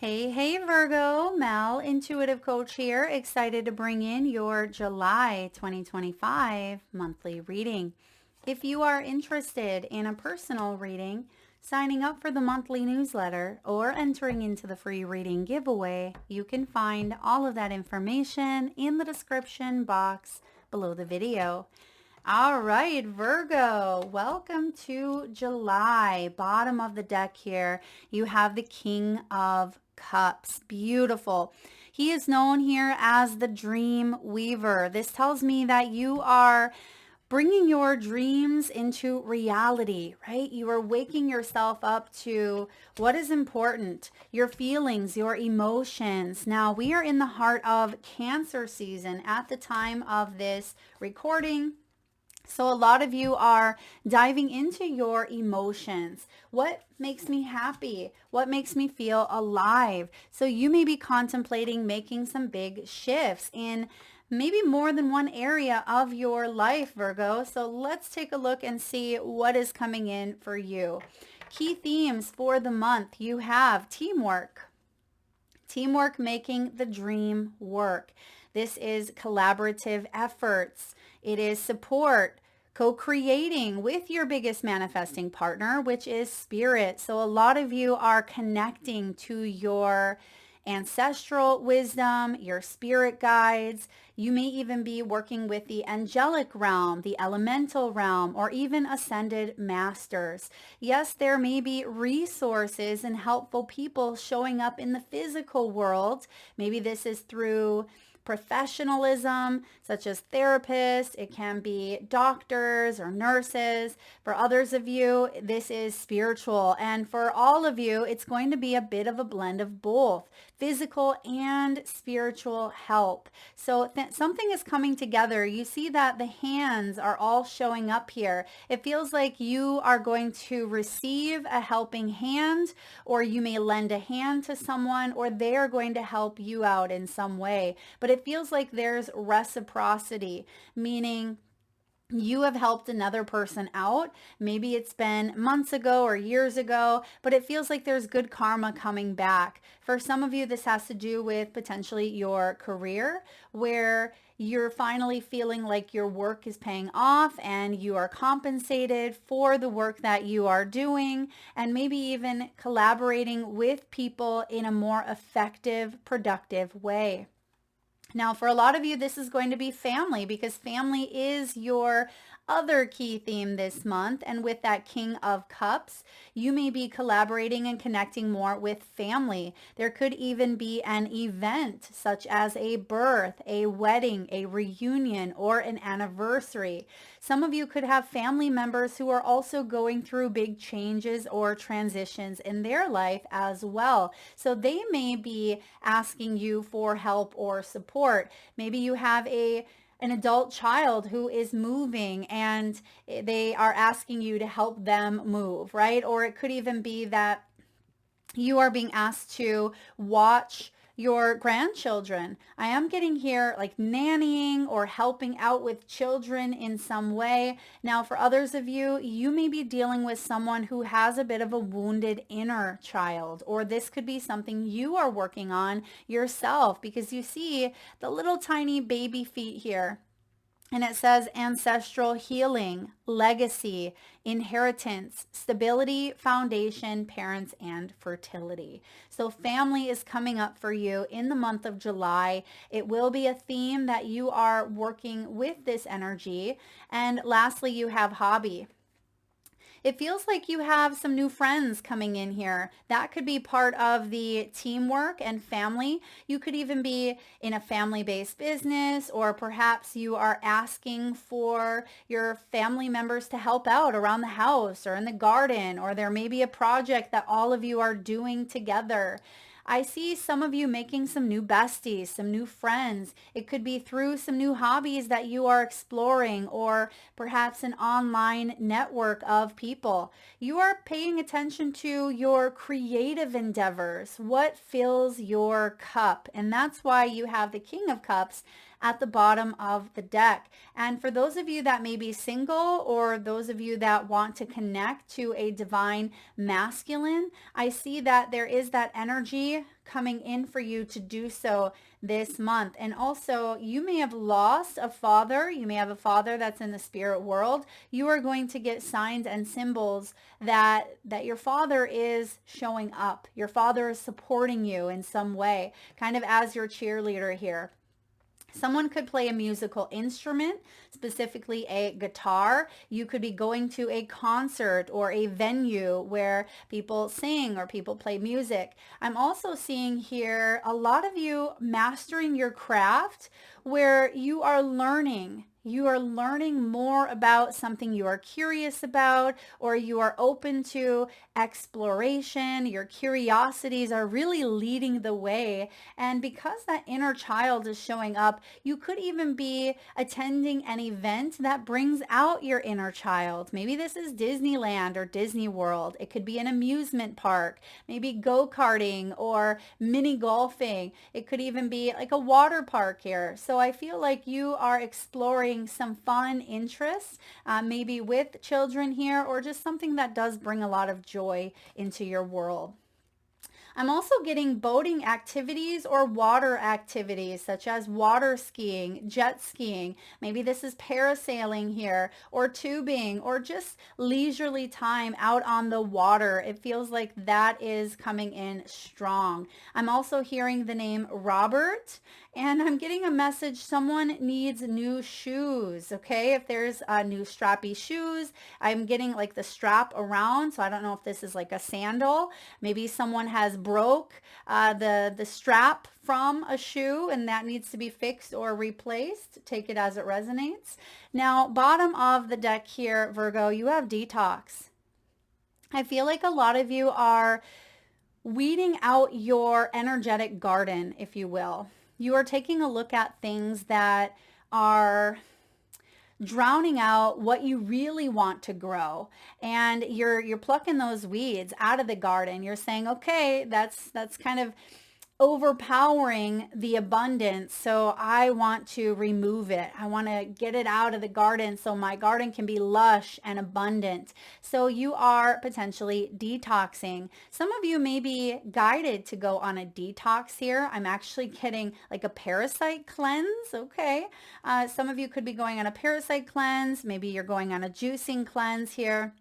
Hey, Virgo, Mel, intuitive coach here, excited to bring in your July 2025 monthly reading. If you are interested in a personal reading, signing up for the monthly newsletter, or entering into the free reading giveaway, you can find all of that information in the description box below the video. All right, Virgo, welcome to July. Bottom of the deck here, you have the King of Cups. Beautiful. He is known here as the Dream Weaver. This tells me that you are bringing your dreams into reality, right? You are waking yourself up to what is important, your feelings, your emotions. Now, we are in the heart of Cancer season at the time of this recording. So a lot of you are diving into your emotions. What makes me happy? What makes me feel alive? So you may be contemplating making some big shifts in maybe more than one area of your life, Virgo. So let's take a look and see what is coming in for you. Key themes for the month. You have teamwork. Teamwork making the dream work. This is collaborative efforts. It is support, co-creating with your biggest manifesting partner, which is spirit. So a lot of you are connecting to your ancestral wisdom, your spirit guides. You may even be working with the angelic realm, the elemental realm, or even ascended masters. Yes, there may be resources and helpful people showing up in the physical world. Maybe this is through professionalism, such as therapists. It can be doctors or nurses. For others of you, this is spiritual. And for all of you, it's going to be a bit of a blend of both physical and spiritual help. So something is coming together. You see that the hands are all showing up here. It feels like you are going to receive a helping hand, or you may lend a hand to someone, or they are going to help you out in some way. But it feels like there's reciprocity, meaning you have helped another person out. Maybe it's been months ago or years ago, but it feels like there's good karma coming back. For some of you, this has to do with potentially your career, where you're finally feeling like your work is paying off and you are compensated for the work that you are doing, and maybe even collaborating with people in a more effective, productive way. Now, for a lot of you, this is going to be family, because family is your other key theme this month. And with that King of Cups, you may be collaborating and connecting more with family. There could even be an event such as a birth, a wedding, a reunion, or an anniversary. Some of you could have family members who are also going through big changes or transitions in their life as well. So they may be asking you for help or support. Maybe you have an adult child who is moving and they are asking you to help them move, right? Or it could even be that you are being asked to watch your grandchildren. I am getting here like nannying or helping out with children in some way. Now, for others of you, you may be dealing with someone who has a bit of a wounded inner child, or this could be something you are working on yourself, because you see the little tiny baby feet here. And it says ancestral healing, legacy, inheritance, stability, foundation, parents, and fertility. So family is coming up for you in the month of July. It will be a theme that you are working with this energy. And lastly, you have hobby. It feels like you have some new friends coming in here. That could be part of the teamwork and family. You could even be in a family-based business, or perhaps you are asking for your family members to help out around the house or in the garden, or there may be a project that all of you are doing together. I see some of you making some new besties, some new friends. It could be through some new hobbies that you are exploring, or perhaps an online network of people. You are paying attention to your creative endeavors. What fills your cup? And that's why you have the King of Cups at the bottom of the deck. And for those of you that may be single, or those of you that want to connect to a divine masculine, I see that there is that energy coming in for you to do so this month. And also, you may have lost a father. You may have a father that's in the spirit world. You are going to get signs and symbols that your father is showing up. Your father is supporting you in some way, kind of as your cheerleader here. Someone could play a musical instrument, specifically a guitar. You could be going to a concert or a venue where people sing or people play music. I'm also seeing here a lot of you mastering your craft, where you are learning. You are learning more about something you are curious about, or you are open to exploration. Your curiosities are really leading the way. And because that inner child is showing up, you could even be attending an event that brings out your inner child. Maybe this is Disneyland or Disney World. It could be an amusement park, maybe go-karting or mini golfing. It could even be like a water park here. So I feel like you are exploring some fun interests, maybe with children here, or just something that does bring a lot of joy into your world. I'm also getting boating activities or water activities such as water skiing, jet skiing. Maybe this is parasailing here, or tubing, or just leisurely time out on the water. It feels like that is coming in strong. I'm also hearing the name Robert, and I'm getting a message someone needs new shoes. Okay, if there's new strappy shoes, I'm getting like the strap around. So I don't know if this is like a sandal. Maybe someone has broke the strap from a shoe and that needs to be fixed or replaced. Take it as it resonates. Now, bottom of the deck here, Virgo, you have detox. I feel like a lot of you are weeding out your energetic garden, if you will. You are taking a look at things that are drowning out what you really want to grow, and you're plucking those weeds out of the garden. You're saying, okay, that's kind of overpowering the abundance, so I want to remove it. I want to get it out of the garden so my garden can be lush and abundant. So you are potentially detoxing. Some of you may be guided to go on a detox here. I'm actually getting like a parasite cleanse. Okay. Some of you could be going on a parasite cleanse. Maybe you're going on a juicing cleanse here.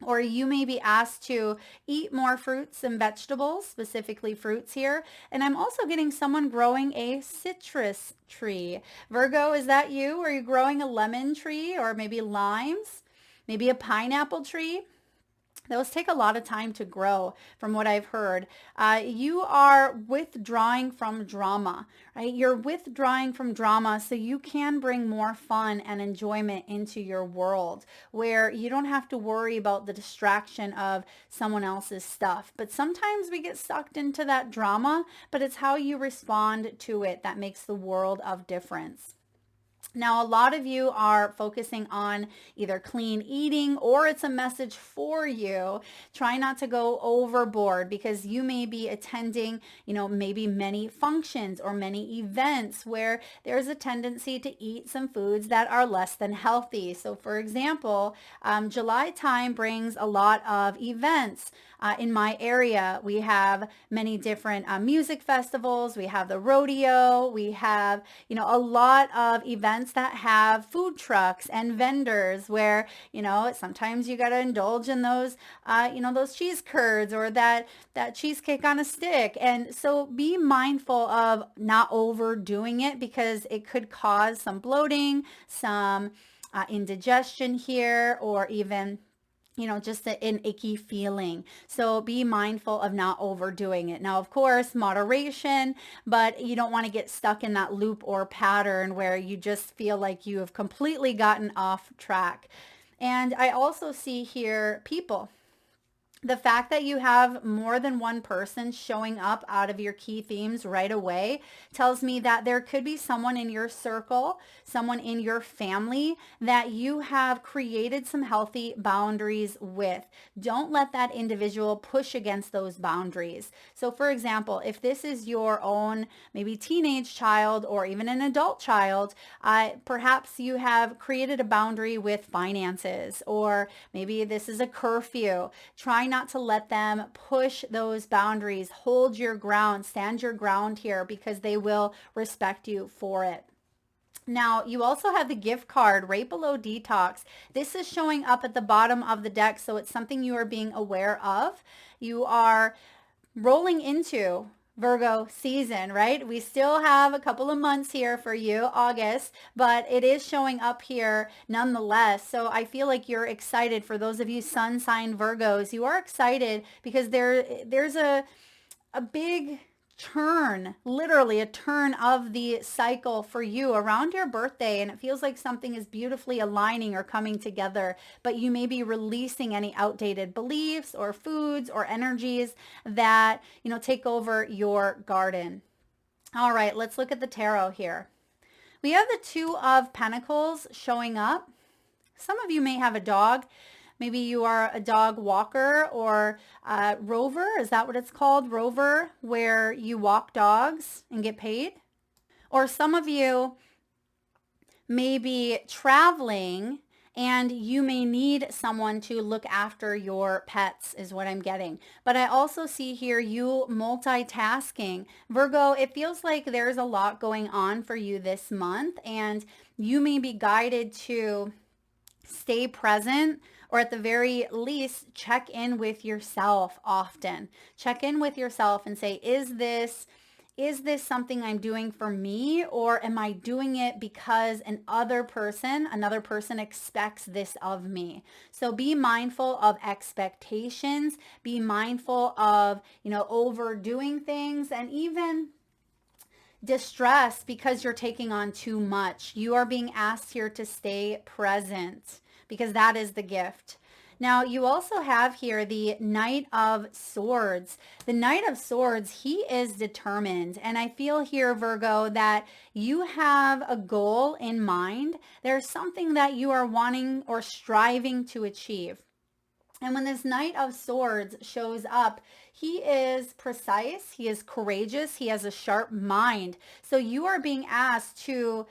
Or you may be asked to eat more fruits and vegetables, specifically fruits here. And I'm also getting someone growing a citrus tree. Virgo, is that you? Are you growing a lemon tree, or maybe limes? Maybe a pineapple tree? Those take a lot of time to grow, from what I've heard. You are withdrawing from drama, right? You're withdrawing from drama so you can bring more fun and enjoyment into your world, where you don't have to worry about the distraction of someone else's stuff. But sometimes we get sucked into that drama, but it's how you respond to it that makes the world of difference. Now, a lot of you are focusing on either clean eating, or it's a message for you. Try not to go overboard, because you may be attending, maybe many functions or many events where there's a tendency to eat some foods that are less than healthy. So for example, July time brings a lot of events. In my area, we have many different music festivals. We have the rodeo. We have, a lot of events that have food trucks and vendors where, sometimes you got to indulge in those, those cheese curds, or that cheesecake on a stick. And so be mindful of not overdoing it, because it could cause some bloating, some indigestion here, or even just an icky feeling. So be mindful of not overdoing it. Now, of course, moderation, but you don't want to get stuck in that loop or pattern where you just feel like you have completely gotten off track. And I also see here people The fact that you have more than one person showing up out of your key themes right away tells me that there could be someone in your circle, someone in your family that you have created some healthy boundaries with. Don't let that individual push against those boundaries. So for example, if this is your own maybe teenage child or even an adult child, perhaps you have created a boundary with finances, or maybe this is a curfew. Try not to let them push those boundaries. Hold your ground, stand your ground here, because they will respect you for it. Now, you also have the gift card right below detox. This is showing up at the bottom of the deck, so it's something you are being aware of. You are rolling into Virgo season, right? We still have a couple of months here for you, August, but it is showing up here nonetheless. So I feel like you're excited. For those of you sun sign Virgos, you are excited because there's a big turn, literally a turn of the cycle for you around your birthday, and it feels like something is beautifully aligning or coming together, but you may be releasing any outdated beliefs or foods or energies that, take over your garden. All right, let's look at the tarot here. We have the Two of Pentacles showing up. Some of you may have a dog. Maybe you are a dog walker or rover. Is that what it's called? Rover, where you walk dogs and get paid. Or some of you may be traveling and you may need someone to look after your pets, is what I'm getting. But I also see here you multitasking. Virgo, it feels like there's a lot going on for you this month, and you may be guided to stay present, or at the very least, check in with yourself often. Check in with yourself and say, is this something I'm doing for me, or am I doing it because another person expects this of me? So be mindful of expectations, be mindful of, overdoing things, and even distress because you're taking on too much. You are being asked here to stay present, because that is the gift. Now, you also have here the Knight of Swords. The Knight of Swords, he is determined. And I feel here, Virgo, that you have a goal in mind. There's something that you are wanting or striving to achieve. And when this Knight of Swords shows up, he is precise, he is courageous, he has a sharp mind. So you are being asked to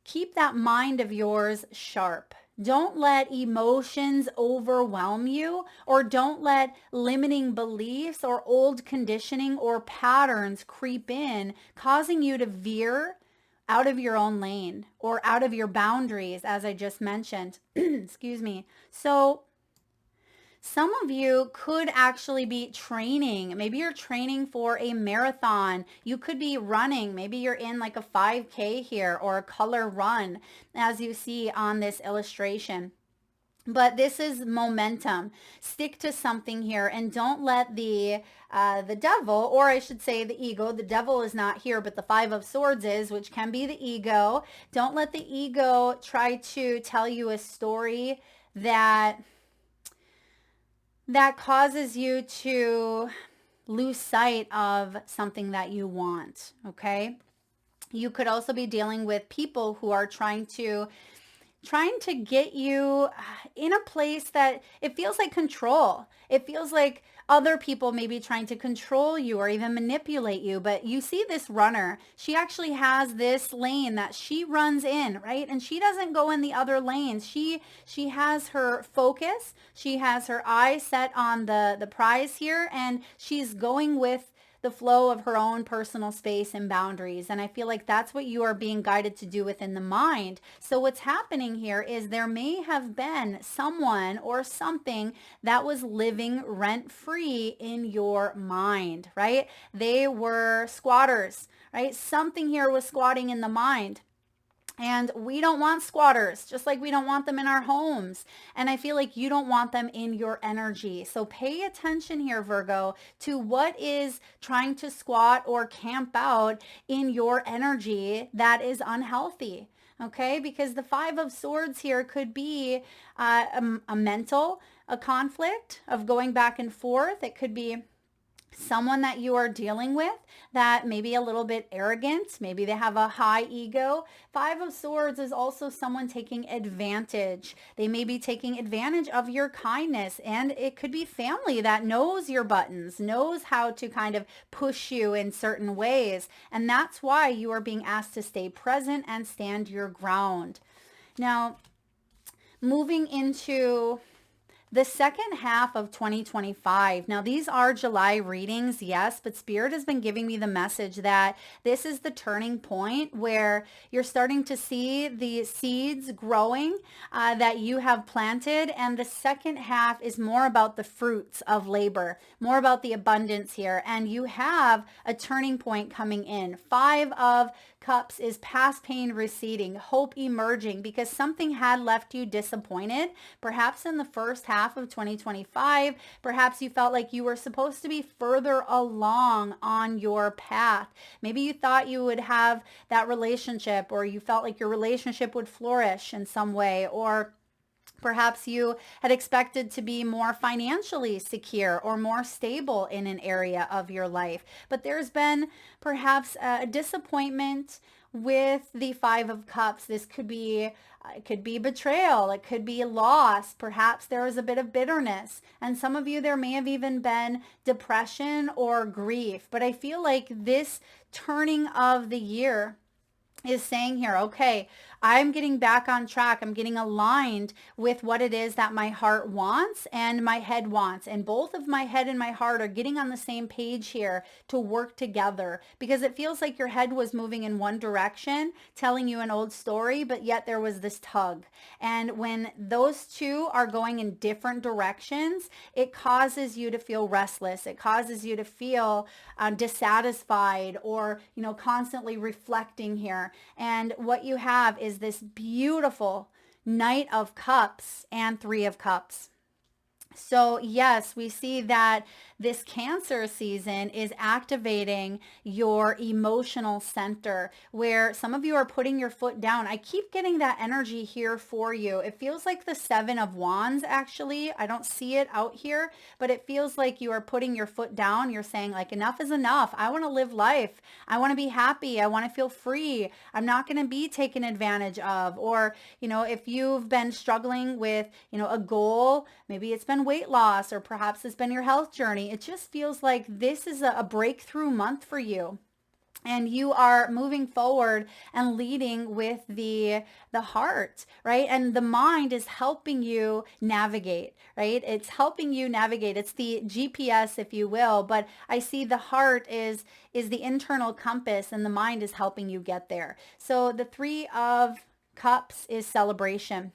keep that mind of yours sharp. Don't let emotions overwhelm you, or don't let limiting beliefs or old conditioning or patterns creep in, causing you to veer out of your own lane or out of your boundaries, as I just mentioned. Excuse me. So some of you could actually be training. Maybe you're training for a marathon. You could be running. Maybe you're in like a 5K here, or a color run, as you see on this illustration. But this is momentum. Stick to something here, and don't let the devil, or I should say the ego. The devil is not here, but the Five of Swords is, which can be the ego. Don't let the ego try to tell you a story that causes you to lose sight of something that you want, okay? You could also be dealing with people who are trying to get you in a place that it feels like control. It feels like other people may be trying to control you or even manipulate you. But you see this runner, she actually has this lane that she runs in, right? And she doesn't go in the other lanes. She has her focus. She has her eyes set on the prize here, and she's going with the flow of her own personal space and boundaries. And I feel like that's what you are being guided to do within the mind. So what's happening here is there may have been someone or something that was living rent-free in your mind, right? They were squatters, right? Something here was squatting in the mind. And we don't want squatters, just like we don't want them in our homes. And I feel like you don't want them in your energy. So pay attention here, Virgo, to what is trying to squat or camp out in your energy that is unhealthy. Okay, because the Five of Swords here could be a conflict of going back and forth. It could be someone that you are dealing with that may be a little bit arrogant. Maybe they have a high ego. Five of Swords is also someone taking advantage. They may be taking advantage of your kindness, and it could be family that knows your buttons, knows how to kind of push you in certain ways. And that's why you are being asked to stay present and stand your ground. Now, moving into the second half of 2025. Now, these are July readings, yes, but Spirit has been giving me the message that this is the turning point where you're starting to see the seeds growing that you have planted. And the second half is more about the fruits of labor, more about the abundance here. And you have a turning point coming in. Five of Cups is past pain receding, hope emerging, because something had left you disappointed, perhaps in the first half of 2025. Perhaps you felt like you were supposed to be further along on your path. Maybe you thought you would have that relationship, or you felt like your relationship would flourish in some way, or perhaps you had expected to be more financially secure or more stable in an area of your life. But there's been perhaps a disappointment with the Five of Cups. This could be it could be betrayal. It could be loss. Perhaps there was a bit of bitterness. And some of you, there may have even been depression or grief. But I feel like this turning of the year is saying here, okay, I'm getting back on track. I'm getting aligned with what it is that my heart wants and my head wants. And both of my head and my heart are getting on the same page here to work together, because it feels like your head was moving in one direction, telling you an old story, but yet there was this tug. And when those two are going in different directions, it causes you to feel restless. It causes you to feel dissatisfied, or, constantly reflecting here. And what you have is this beautiful Knight of Cups and Three of Cups. So yes, we see that this Cancer season is activating your emotional center, where some of you are putting your foot down. I keep getting that energy here for you. It feels like the Seven of Wands, actually. I don't see it out here, but it feels like you are putting your foot down. You're saying, like, enough is enough. I want to live life. I want to be happy. I want to feel free. I'm not going to be taken advantage of. Or, if you've been struggling with, a goal, maybe it's been weight loss, or perhaps it's been your health journey. It just feels like this is a breakthrough month for you. And you are moving forward and leading with the heart, right? And the mind is helping you navigate, right? It's helping you navigate. It's the GPS, if you will. But I see the heart is the internal compass, and the mind is helping you get there. So the Three of Cups is celebration,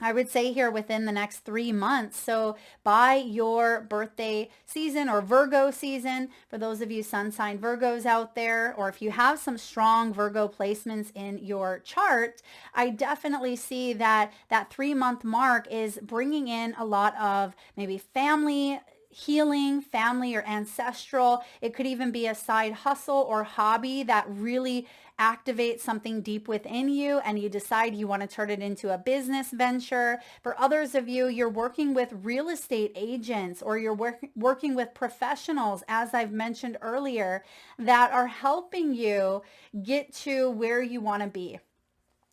I would say, here within the next 3 months. So by your birthday season, or Virgo season, for those of you sun sign Virgos out there, or if you have some strong Virgo placements in your chart, I definitely see that 3-month mark is bringing in a lot of maybe family healing, family or ancestral. It could even be a side hustle or hobby that really activates something deep within you, and you decide you want to turn it into a business venture. For others of you, you're working with real estate agents, or you're working with professionals, as I've mentioned earlier, that are helping you get to where you want to be.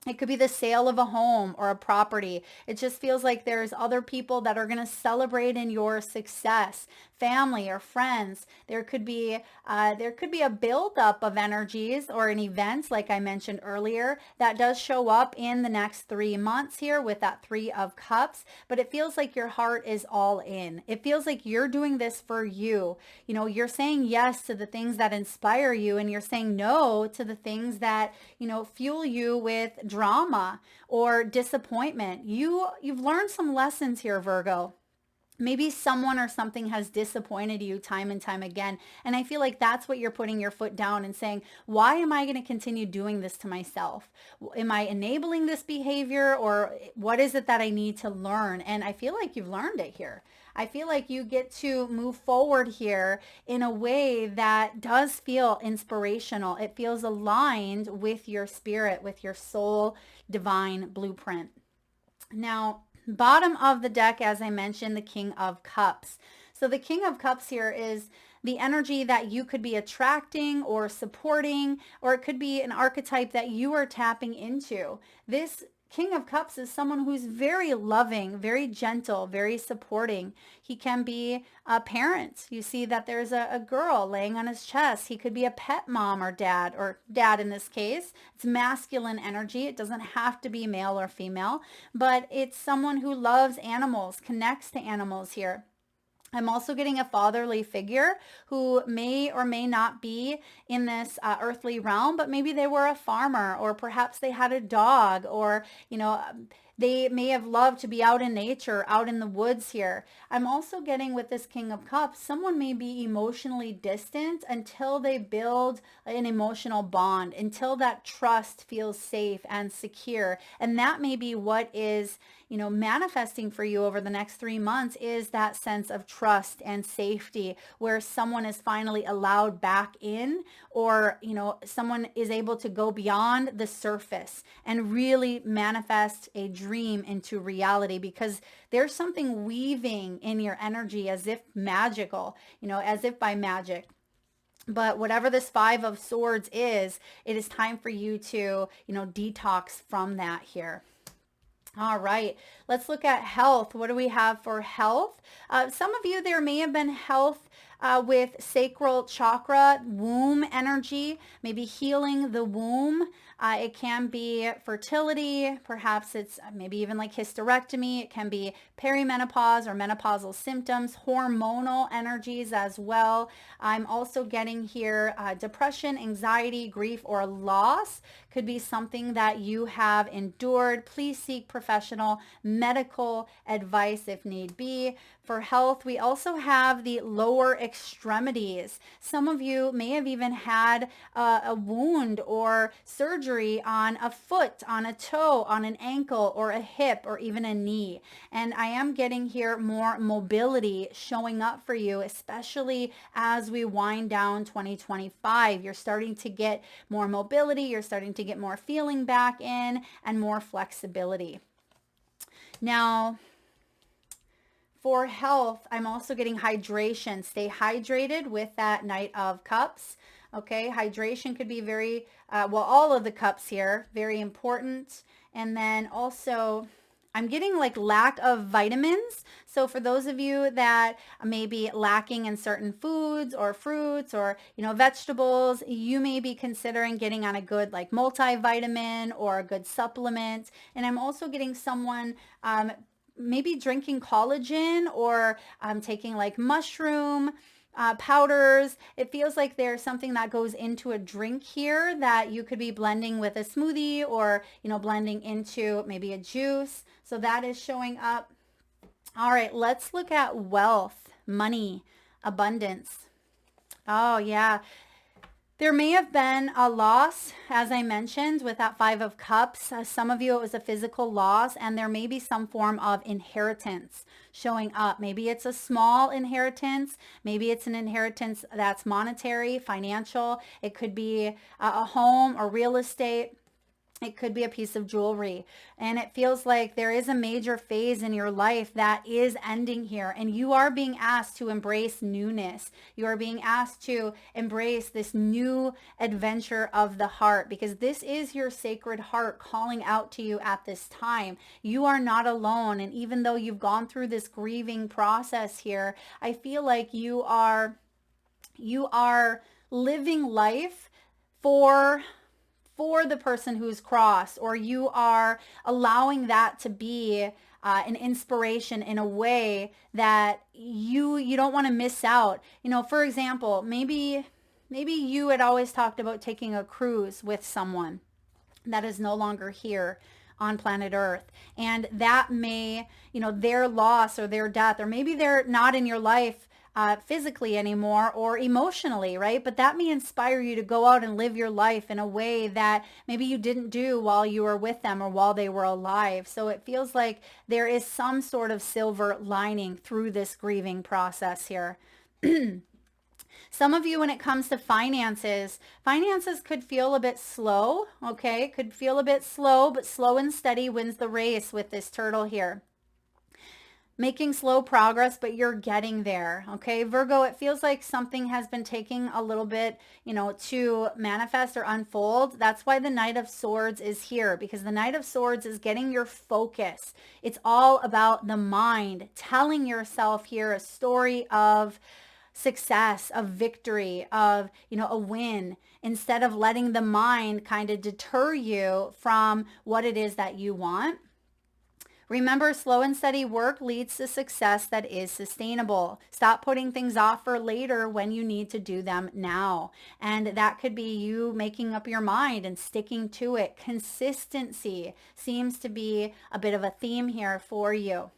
It could be the sale of a home or a property. It just feels like there's other people that are going to celebrate in your success, family or friends. There could be a buildup of energies or an event, like I mentioned earlier, that does show up in the next 3 months here with that Three of Cups. But it feels like your heart is all in. It feels like you're doing this for you. You're saying yes to the things that inspire you, and you're saying no to the things that, fuel you with drama or disappointment. You've learned some lessons here, Virgo. Maybe someone or something has disappointed you time and time again. And I feel like that's what you're putting your foot down and saying, why am I going to continue doing this to myself? Am I enabling this behavior, or what is it that I need to learn? And I feel like you've learned it here. I feel like you get to move forward here in a way that does feel inspirational. It feels aligned with your spirit, with your soul divine blueprint. Now, bottom of the deck, as I mentioned, the King of Cups. So the King of Cups here is the energy that you could be attracting or supporting, or it could be an archetype that you are tapping into. This King of Cups is someone who's very loving, very gentle, very supporting. He can be a parent. You see that there's a girl laying on his chest. He could be a pet mom or dad in this case. It's masculine energy. It doesn't have to be male or female, but it's someone who loves animals, connects to animals here. I'm also getting a fatherly figure who may or may not be in this earthly realm, but maybe they were a farmer, or perhaps they had a dog, or, they may have loved to be out in nature, out in the woods here. I'm also getting with this King of Cups, someone may be emotionally distant until they build an emotional bond, until that trust feels safe and secure. And that may be what is manifesting for you over the next 3 months, is that sense of trust and safety where someone is finally allowed back in, or, someone is able to go beyond the surface and really manifest a dream into reality, because there's something weaving in your energy as if magical, as if by magic. But whatever this Five of Swords is, it is time for you to, detox from that here. All right, let's look at health. What do we have for health? Some of you, there may have been health with sacral chakra, womb energy, maybe healing the womb. It can be fertility. Perhaps it's maybe even like hysterectomy. It can be perimenopause or menopausal symptoms, hormonal energies as well. I'm also getting here depression, anxiety, grief, or loss could be something that you have endured. Please seek professional medical advice if need be. For health, we also have the lower extremities. Some of you may have even had a wound or surgery on a foot, on a toe, on an ankle, or a hip, or even a knee. And I am getting here more mobility showing up for you, especially as we wind down 2025. You're starting to get more mobility. You're starting to get more feeling back in and more flexibility. Now, for health, I'm also getting hydration. Stay hydrated with that Knight of Cups. Okay, hydration could be very, all of the cups here, very important. And then also, I'm getting like lack of vitamins. So for those of you that may be lacking in certain foods or fruits or, vegetables, you may be considering getting on a good like multivitamin or a good supplement. And I'm also getting someone maybe drinking collagen or taking like mushroom powders. It feels like there's something that goes into a drink here that you could be blending with a smoothie, or, blending into maybe a juice. So that is showing up. All right, let's look at wealth, money, abundance. Oh, yeah. There may have been a loss, as I mentioned, with that Five of Cups. Some of you, it was a physical loss, and there may be some form of inheritance showing up. Maybe it's a small inheritance. Maybe it's an inheritance that's monetary, financial. It could be a home or real estate. It could be a piece of jewelry. And it feels like there is a major phase in your life that is ending here. And you are being asked to embrace newness. You are being asked to embrace this new adventure of the heart, because this is your sacred heart calling out to you at this time. You are not alone. And even though you've gone through this grieving process here, I feel like you are living life for the person who's crossed, or you are allowing that to be an inspiration in a way that you don't want to miss out. For example, maybe you had always talked about taking a cruise with someone that is no longer here. on planet Earth. And that may, their loss or their death, or maybe they're not in your life physically anymore or emotionally, right? But that may inspire you to go out and live your life in a way that maybe you didn't do while you were with them or while they were alive. So it feels like there is some sort of silver lining through this grieving process here. Some of you, when it comes to finances could feel a bit slow, okay? Could feel a bit slow, but slow and steady wins the race with this turtle here. Making slow progress, but you're getting there, okay? Virgo, it feels like something has been taking a little bit, to manifest or unfold. That's why the Knight of Swords is here, because the Knight of Swords is getting your focus. It's all about the mind, telling yourself here a story of success, of victory, of, a win, instead of letting the mind kind of deter you from what it is that you want. Remember, slow and steady work leads to success that is sustainable. Stop putting things off for later when you need to do them now. And that could be you making up your mind and sticking to it. Consistency seems to be a bit of a theme here for you.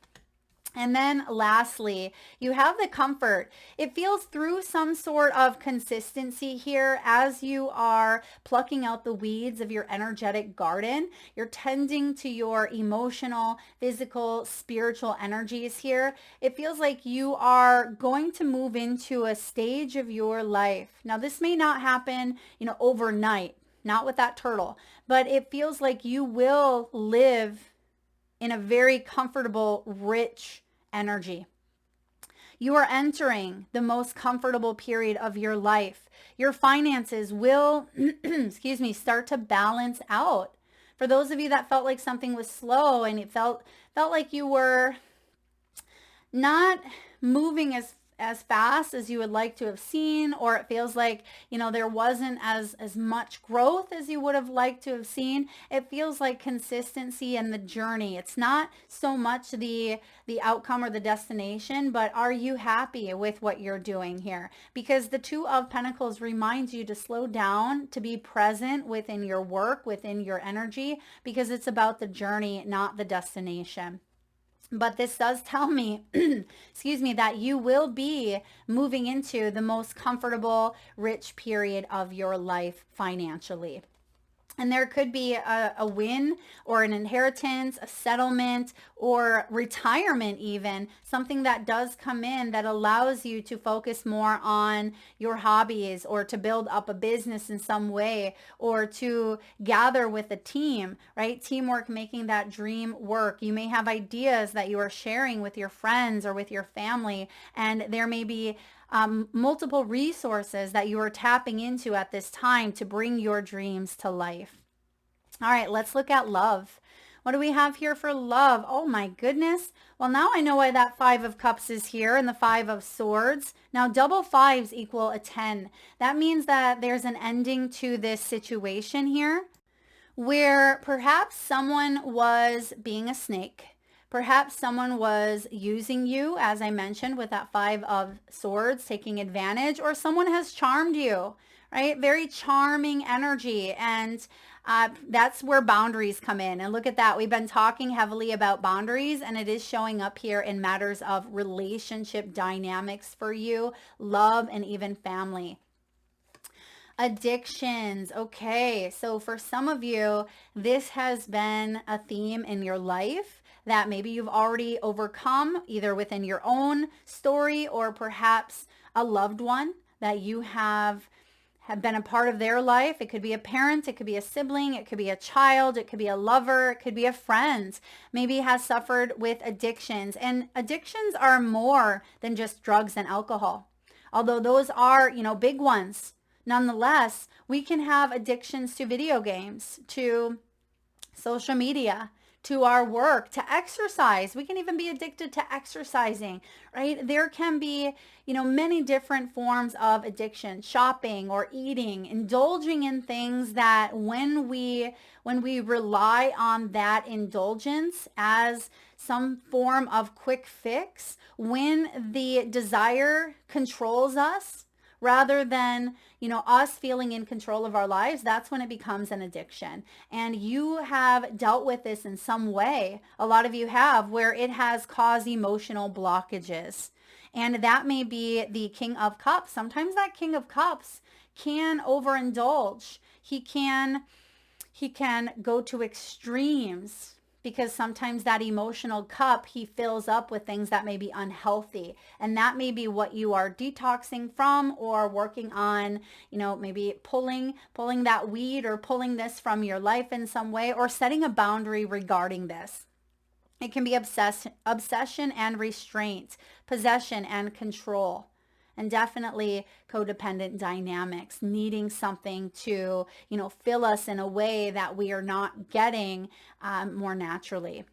And then lastly, you have the Comfort. It feels through some sort of consistency here as you are plucking out the weeds of your energetic garden. You're tending to your emotional, physical, spiritual energies here. It feels like you are going to move into a stage of your life. Now, this may not happen, overnight, not with that turtle, but it feels like you will live in a very comfortable, rich energy. You are entering the most comfortable period of your life. Your finances will, start to balance out. For those of you that felt like something was slow and it felt like you were not moving as fast as you would like to have seen, or it feels like, there wasn't as much growth as you would have liked to have seen. It feels like consistency and the journey. It's not so much the outcome or the destination, but are you happy with what you're doing here? Because the Two of Pentacles reminds you to slow down, to be present within your work, within your energy, because it's about the journey, not the destination. But this does tell me, that you will be moving into the most comfortable, rich period of your life financially. And there could be a win or an inheritance, a settlement, or retirement even, something that does come in that allows you to focus more on your hobbies or to build up a business in some way or to gather with a team, right? Teamwork, making that dream work. You may have ideas that you are sharing with your friends or with your family, and there may be multiple resources that you are tapping into at this time to bring your dreams to life. All right, let's look at love. What do we have here for love? Oh my goodness. Well, now I know why that Five of Cups is here and the Five of Swords. Now, double fives equal a 10. That means that there's an ending to this situation here where perhaps someone was being a snake. Perhaps someone was using you, as I mentioned, with that Five of Swords, taking advantage, or someone has charmed you, right? Very charming energy. And that's where boundaries come in. And look at that. We've been talking heavily about boundaries, and it is showing up here in matters of relationship dynamics for you, love, and even family. Addictions. Okay, so for some of you, this has been a theme in your life that maybe you've already overcome, either within your own story or perhaps a loved one that you have been a part of their life. It could be a parent, it could be a sibling, it could be a child, it could be a lover, it could be a friend, maybe has suffered with addictions. And addictions are more than just drugs and alcohol. Although those are, big ones. Nonetheless, we can have addictions to video games, to social media, to our work, to exercise. We can even be addicted to exercising, right? There can be, many different forms of addiction, shopping or eating, indulging in things that when we rely on that indulgence as some form of quick fix, when the desire controls us, rather than, us feeling in control of our lives. That's when it becomes an addiction. And you have dealt with this in some way. A lot of you have, where it has caused emotional blockages. And that may be the King of Cups. Sometimes that King of Cups can overindulge. He can go to extremes, because sometimes that emotional cup he fills up with things that may be unhealthy, and that may be what you are detoxing from or working on, maybe pulling that weed or pulling this from your life in some way, or setting a boundary regarding this. It can be obsession and restraint, possession and control, and definitely codependent dynamics, needing something to, fill us in a way that we are not getting more naturally.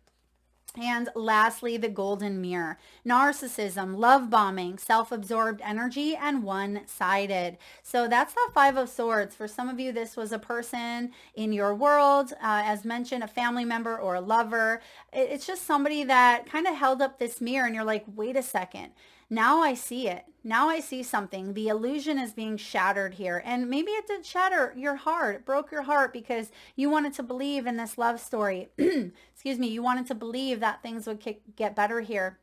And lastly, the golden mirror: narcissism, love bombing, self-absorbed energy, and one-sided. So that's that Five of Swords. For some of you, this was a person in your world, as mentioned, a family member or a lover. It's just somebody that kind of held up this mirror and you're like, wait a second. Now I see it. Now I see something. The illusion is being shattered here. And maybe it did shatter your heart. It broke your heart because you wanted to believe in this love story. Excuse me. You wanted to believe that things would get better here.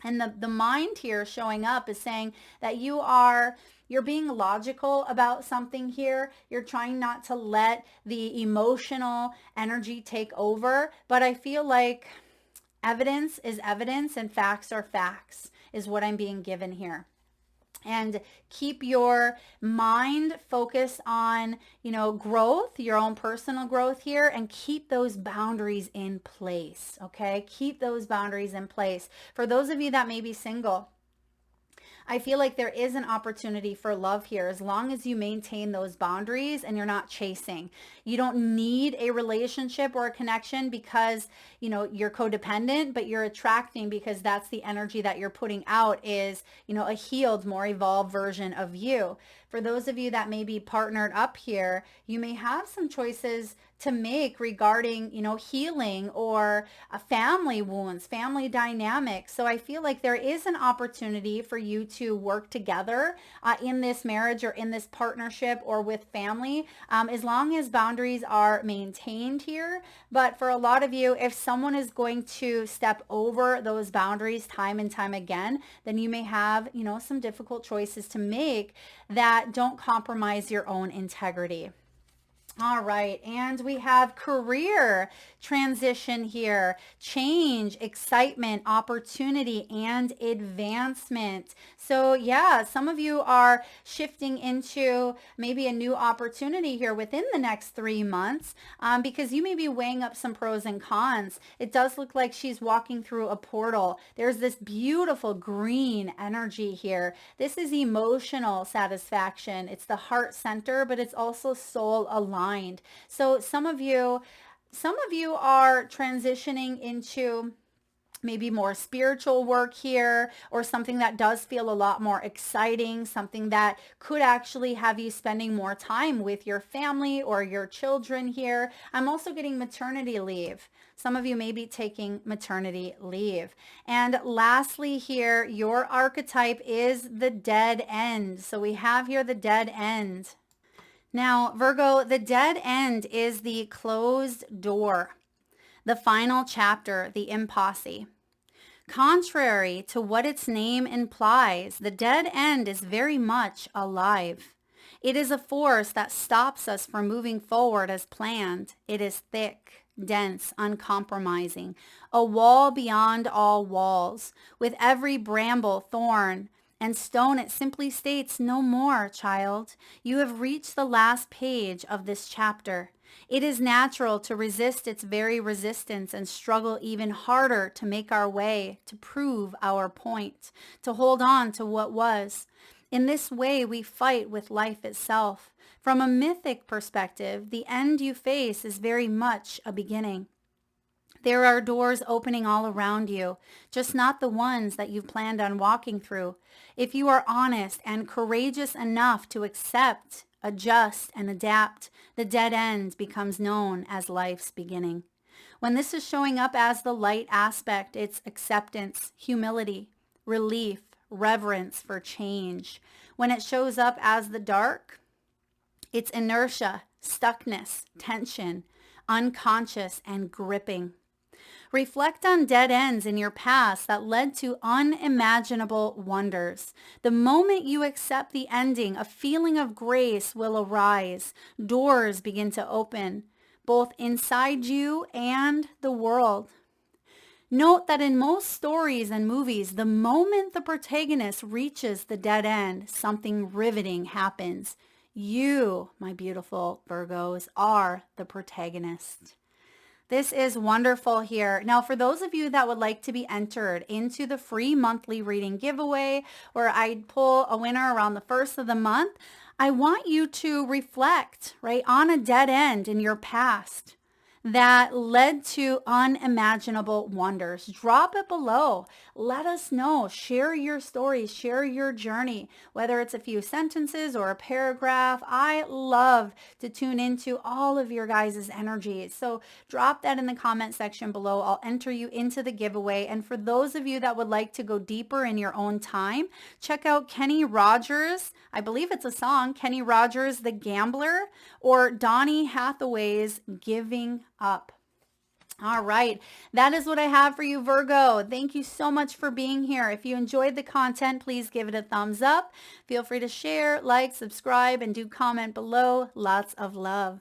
And the mind here showing up is saying that you're being logical about something here. You're trying not to let the emotional energy take over. But I feel like evidence is evidence and facts are facts, is what I'm being given here. And keep your mind focused on, growth, your own personal growth here, and keep those boundaries in place. Okay. Keep those boundaries in place. For those of you that may be single, I feel like there is an opportunity for love here as long as you maintain those boundaries and you're not chasing. You don't need a relationship or a connection because, you're codependent, but you're attracting because that's the energy that you're putting out is, a healed, more evolved version of you. For those of you that may be partnered up here, you may have some choices to make regarding, healing or family wounds, family dynamics. So I feel like there is an opportunity for you to work together in this marriage or in this partnership or with family, as long as boundaries are maintained here. But for a lot of you, if someone is going to step over those boundaries time and time again, then you may have, some difficult choices to make that don't compromise your own integrity. All right, and we have career transition here, change, excitement, opportunity, and advancement. So yeah, some of you are shifting into maybe a new opportunity here within the next 3 months, because you may be weighing up some pros and cons. It does look like she's walking through a portal. There's this beautiful green energy here. This is emotional satisfaction. It's the heart center, but it's also soul aligned. So some of you are transitioning into maybe more spiritual work here, or something that does feel a lot more exciting, something that could actually have you spending more time with your family or your children here. I'm also getting maternity leave. Some of you may be taking maternity leave. And lastly here, your archetype is the dead end. So we have here the dead end. Now, Virgo, the dead end is the closed door, the final chapter, the impasse. Contrary to what its name implies, the dead end is very much alive. It is a force that stops us from moving forward as planned. It is thick, dense, uncompromising, a wall beyond all walls. With every bramble, thorn, and stone, it simply states, no more, child. You have reached the last page of this chapter. It is natural to resist its very resistance and struggle even harder to make our way, to prove our point, to hold on to what was. In this way, we fight with life itself. From a mythic perspective, the end you face is very much a beginning. There are doors opening all around you, just not the ones that you've planned on walking through. If you are honest and courageous enough to accept, adjust, and adapt, the dead end becomes known as life's beginning. When this is showing up as the light aspect, it's acceptance, humility, relief, reverence for change. When it shows up as the dark, it's inertia, stuckness, tension, unconscious, and gripping. Reflect on dead ends in your past that led to unimaginable wonders. The moment you accept the ending, a feeling of grace will arise. Doors begin to open, both inside you and the world. Note that in most stories and movies, the moment the protagonist reaches the dead end, something riveting happens. You, my beautiful Virgos, are the protagonist. This is wonderful here. Now, for those of you that would like to be entered into the free monthly reading giveaway, where I pull a winner around the first of the month, I want you to reflect, right, on a dead end in your past that led to unimaginable wonders. Drop it below. Let us know. Share your story. Share your journey, whether it's a few sentences or a paragraph. I love to tune into all of your guys' energy. So drop that in the comment section below. I'll enter you into the giveaway. And for those of you that would like to go deeper in your own time, check out Kenny Rogers. I believe it's a song, Kenny Rogers, The Gambler, or Donny Hathaway's Giving Up. All right, that is what I have for you, Virgo. Thank you so much for being here. If you enjoyed the content, please give it a thumbs up. Feel free to share, like, subscribe, and do comment below. Lots of love.